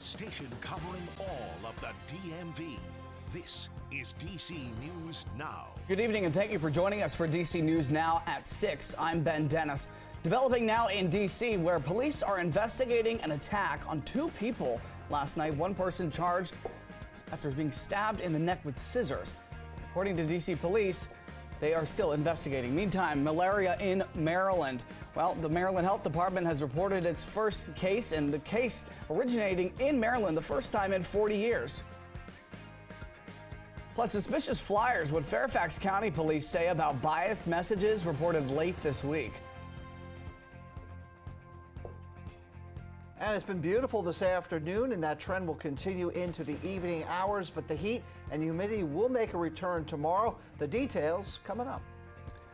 station covering all of the DMV. This is DC News Now. Good evening and thank you for joining us for DC News Now at 6. I'm Ben Dennis. Developing now in DC, where police are investigating an attack on two people last night. One person charged after being stabbed in the neck with scissors. According to DC police, they are still investigating. Meantime, malaria in Maryland. Well, the Maryland Health Department has reported its first case, and the case originating in Maryland the first time in 40 years. Plus, suspicious flyers, what Fairfax County police say about biased messages reported late this week. And it's been beautiful this afternoon, and that trend will continue into the evening hours, but the heat and humidity will make a return tomorrow. The details coming up.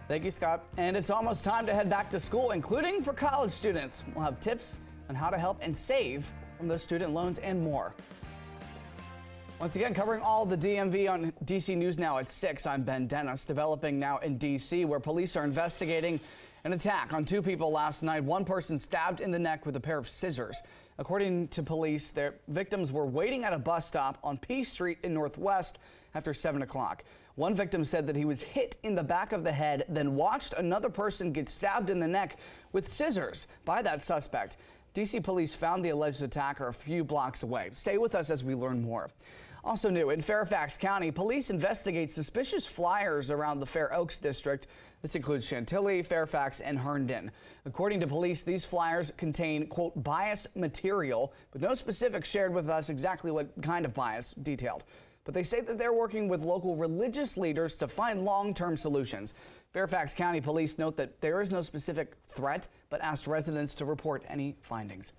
Thank you, Scott. And it's almost time to head back to school, including for college students. We'll have tips on how to help and save from those student loans and more. Once again, covering all the DMV on DC News Now at 6, I'm Ben Dennis. Developing now in DC, where police are investigating an attack on two people last night. One person stabbed in the neck with a pair of scissors. According to police, their victims were waiting at a bus stop on P Street in Northwest after 7 o'clock. One victim said that he was hit in the back of the head, then watched another person get stabbed in the neck with scissors by that suspect. DC police found the alleged attacker a few blocks away. Stay with us as we learn more. Also new, in Fairfax County, police investigate suspicious flyers around the Fair Oaks district. This includes Chantilly, Fairfax, and Herndon. According to police, these flyers contain, quote, bias material, but no specifics shared with us exactly what kind of bias detailed. But they say that they're working with local religious leaders to find long-term solutions. Fairfax County police note that there is no specific threat, but asked residents to report any findings.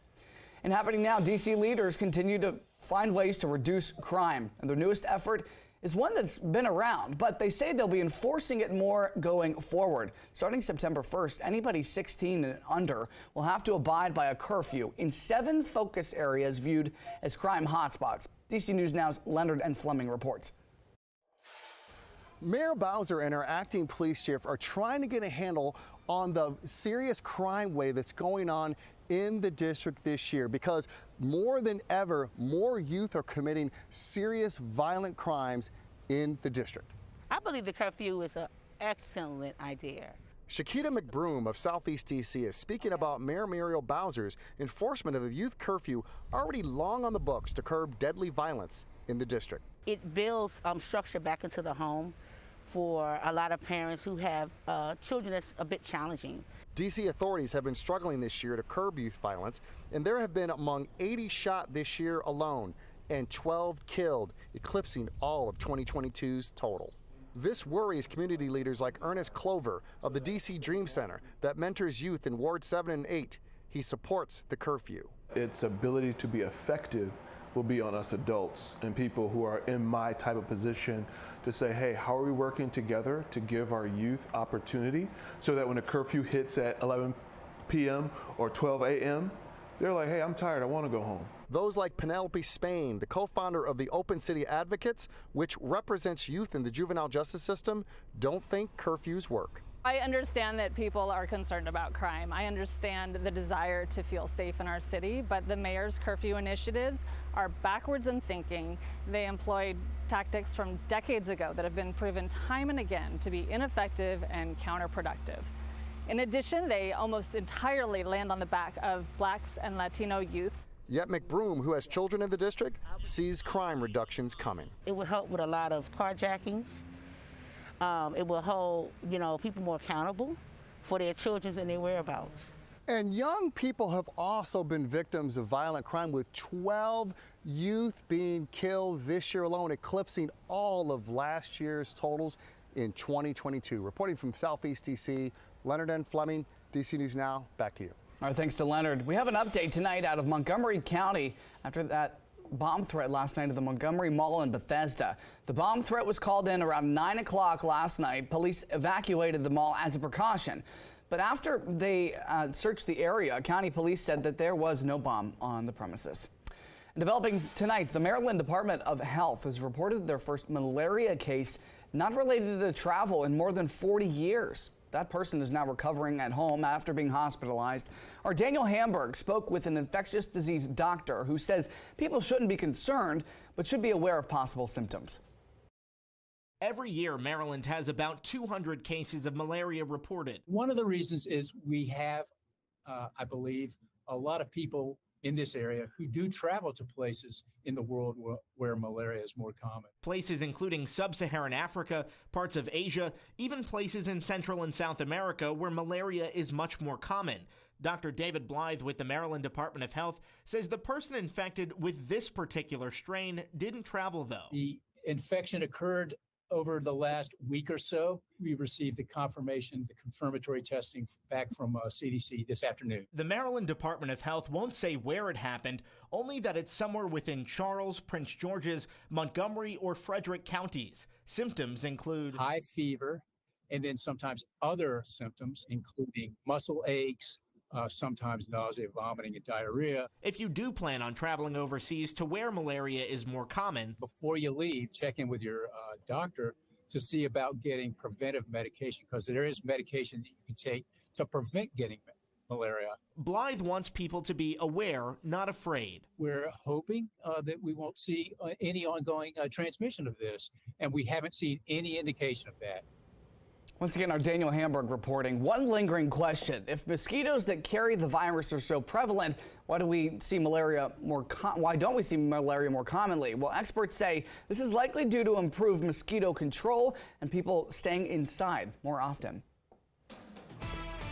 And happening now, DC leaders continue to find ways to reduce crime. And their newest effort is one that's been around, but they say they'll be enforcing it more going forward. Starting September 1st, anybody 16 and under will have to abide by a curfew in 7 focus areas viewed as crime hotspots. DC News Now's Leonard and Fleming reports. Mayor Bowser and our acting police chief are trying to get a handle on the serious crime wave that's going on in the district this year, because more than ever, more youth are committing serious violent crimes in the district. I believe the curfew is an excellent idea. Shakita McBroom of Southeast DC is speaking about Mayor Muriel Bowser's enforcement of the youth curfew, already long on the books to curb deadly violence in the district. It builds structure back into the home for a lot of parents who have children that's a bit challenging. DC authorities have been struggling this year to curb youth violence, and there have been among 80 shot this year alone and 12 killed, eclipsing all of 2022's total. This worries community leaders like Ernest Clover of the DC Dream Center that mentors youth in Ward 7 and 8. He supports the curfew. Its ability to be effective will be on us adults and people who are in my type of position to say, hey, how are we working together to give our youth opportunity so that when a curfew hits at 11 p.m. or 12 a.m., they're like, hey, I'm tired, I want to go home. Those like Penelope Spain, the co-founder of the Open City Advocates, which represents youth in the juvenile justice system, don't think curfews work. I understand that people are concerned about crime. I understand the desire to feel safe in our city, but the mayor's curfew initiatives are backwards in thinking. They employed tactics from decades ago that have been proven time and again to be ineffective and counterproductive. In addition, they almost entirely land on the back of Blacks and Latino youth. Yet McBroom, who has children in the district, sees crime reductions coming. It will help with a lot of carjackings. It will hold, people more accountable for their children and their whereabouts. And young people have also been victims of violent crime, with 12 youth being killed this year alone, eclipsing all of last year's totals in 2022. Reporting from Southeast DC, Leonard and Fleming, DC News Now, back to you. All right, thanks to Leonard. We have an update tonight out of Montgomery County after that bomb threat last night at the Montgomery Mall in Bethesda. The bomb threat was called in around 9 o'clock last night. Police evacuated the mall as a precaution. But after they searched the area, county police said that there was no bomb on the premises. Developing tonight, the Maryland Department of Health has reported their first malaria case not related to travel in more than 40 years. That person is now recovering at home after being hospitalized. Our Daniel Hamburg spoke with an infectious disease doctor who says people shouldn't be concerned, but should be aware of possible symptoms. Every year, Maryland has about 200 cases of malaria reported. One of the reasons is we have, I believe, a lot of people in this area who do travel to places in the world where malaria is more common. Places including sub-Saharan Africa, parts of Asia, even places in Central and South America where malaria is much more common. Dr. David Blythe with the Maryland Department of Health says the person infected with this particular strain didn't travel, though. The infection occurred over the last week or so. We received the confirmatory testing back from CDC this afternoon. The Maryland Department of Health won't say where it happened, only that it's somewhere within Charles, Prince George's, Montgomery, or Frederick counties. Symptoms include high fever, and then sometimes other symptoms, including muscle aches, sometimes nausea, vomiting, and diarrhea. If you do plan on traveling overseas to where malaria is more common, before you leave, check in with your doctor to see about getting preventive medication, because there is medication that you can take to prevent getting malaria. Blythe wants people to be aware, not afraid. We're hoping that we won't see any ongoing transmission of this, and we haven't seen any indication of that. Once again, our Daniel Hamburg reporting. One lingering question: if mosquitoes that carry the virus are so prevalent, why don't we see malaria more commonly? Well, experts say this is likely due to improved mosquito control and people staying inside more often.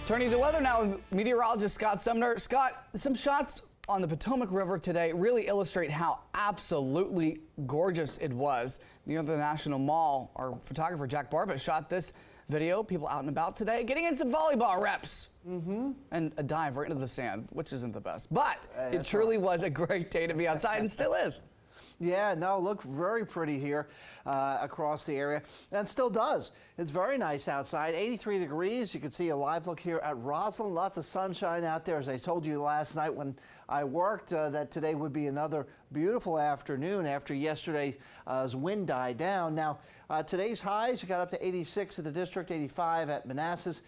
Turning to weather now, meteorologist Scott Sumner. Scott, some shots on the Potomac River today really illustrate how absolutely gorgeous it was near the National Mall. Our photographer Jack Barba shot this video. People out and about today getting in some volleyball reps and a dive right into the sand, which isn't the best, but it truly was a great day to be outside and still is. Yeah, no, look very pretty here across the area, and still does. It's very nice outside, 83 degrees. You can see a live look here at Roslyn. Lots of sunshine out there. As I told you last night when I worked, that today would be another beautiful afternoon after yesterday's wind died down. Now, today's highs, you got up to 86 at the district, 85 at Manassas,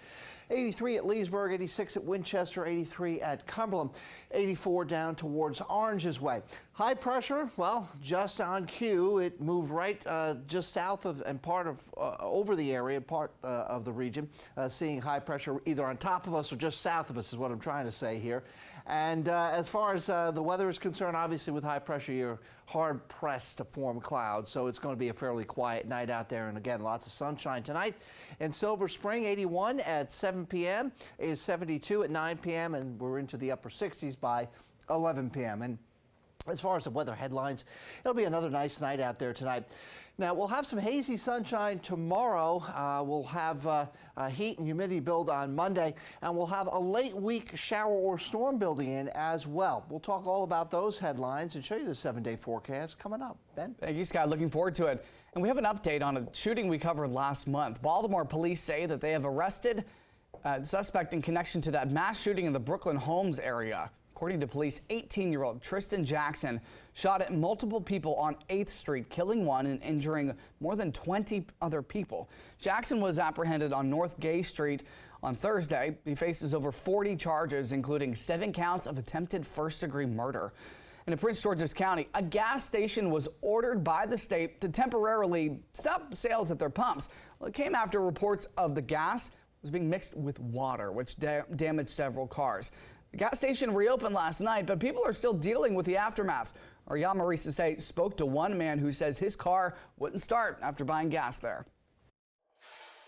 83 at Leesburg, 86 at Winchester, 83 at Cumberland, 84 down towards Orange's Way. High pressure, well, just on cue. It moved right just south of and part of over the area, part of the region, seeing high pressure either on top of us or just south of us is what I'm trying to say here. And as far as the weather is concerned, obviously with high pressure, you're hard pressed to form clouds. So it's going to be a fairly quiet night out there. And again, lots of sunshine tonight. In Silver Spring, 81 at 7 p.m. is 72 at 9 p.m. And we're into the upper 60s by 11 p.m. And as far as the weather headlines, it'll be another nice night out there tonight. Now, we'll have some hazy sunshine tomorrow. We'll have heat and humidity build on Monday, and we'll have a late week shower or storm building in as well. We'll talk all about those headlines and show you the 7-day forecast coming up. Ben? Thank you, Scott. Looking forward to it. And we have an update on a shooting we covered last month. Baltimore police say that they have arrested a suspect in connection to that mass shooting in the Brooklyn Homes area. According to police, 18-year-old Tristan Jackson shot at multiple people on 8th Street, killing one and injuring more than 20 other people. Jackson was apprehended on North Gay Street on Thursday. He faces over 40 charges, including 7 counts of attempted first-degree murder. And in Prince George's County, a gas station was ordered by the state to temporarily stop sales at their pumps. Well, it came after reports of the gas was being mixed with water, which damaged several cars. The gas station reopened last night, but people are still dealing with the aftermath. Our Yamari Sase spoke to one man who says his car wouldn't start after buying gas there.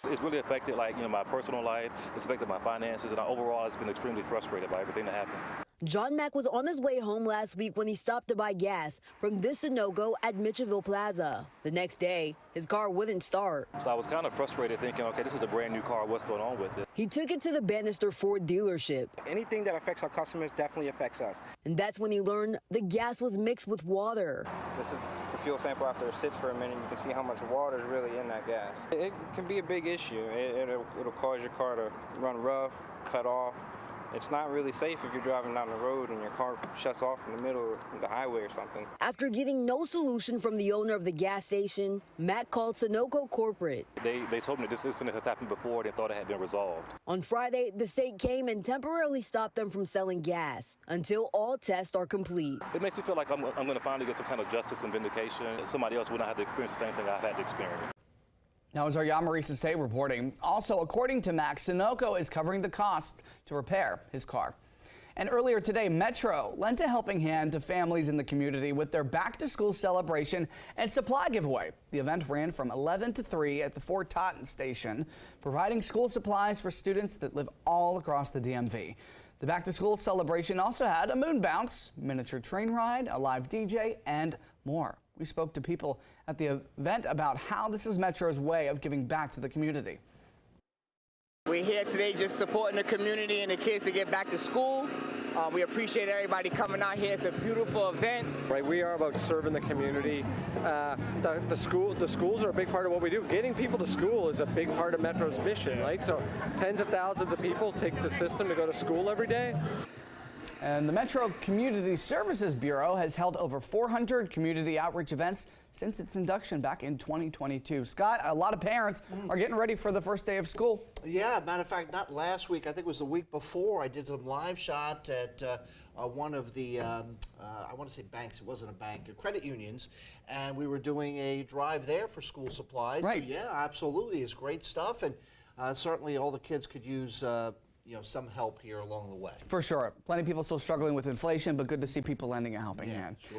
It's really affected, my personal life. It's affected my finances, and overall, it's been extremely frustrated by everything that happened. John Mack was on his way home last week when he stopped to buy gas from this Sunoco at Mitchellville Plaza. The next day, his car wouldn't start. So I was kind of frustrated thinking, okay, this is a brand new car. What's going on with it? He took it to the Bannister Ford dealership. Anything that affects our customers definitely affects us. And that's when he learned the gas was mixed with water. This is the fuel sample after it sits for a minute. You can see how much water is really in that gas. It can be a big issue. It'll cause your car to run rough, cut off, it's not really safe if you're driving down the road and your car shuts off in the middle of the highway or something. After getting no solution from the owner of the gas station, Matt called Sunoco corporate. They told me that this incident has happened before. They thought it had been resolved. On Friday, the state came and temporarily stopped them from selling gas until all tests are complete. It makes me feel like I'm going to finally get some kind of justice and vindication. Somebody else will not have to experience the same thing I've had to experience. Now, as our Yamarisa Say reporting, also according to Max, Sunoco is covering the cost to repair his car. And earlier today, Metro lent a helping hand to families in the community with their back-to-school celebration and supply giveaway. The event ran from 11 to 3 at the Fort Totten station, providing school supplies for students that live all across the DMV. The back-to-school celebration also had a moon bounce, miniature train ride, a live DJ, and more. We spoke to people at the event about how this is Metro's way of giving back to the community. We're here today just supporting the community and the kids to get back to school. We appreciate everybody coming out here. It's a beautiful event. Right, we are about serving the community. The schools are a big part of what we do. Getting people to school is a big part of Metro's mission, right? So tens of thousands of people take the system to go to school every day. And the Metro Community Services Bureau has held over 400 community outreach events since its induction back in 2022. Scott, a lot of parents are getting ready for the first day of school. Yeah, matter of fact, not last week. I think it was the week before. I did some live shot at one of the, I want to say banks. It wasn't a bank, credit unions. And we were doing a drive there for school supplies. Right. So, yeah, absolutely. It's great stuff. And certainly all the kids could use some help here along the way. For sure. Plenty of people still struggling with inflation, but good to see people lending a helping hand. Sure.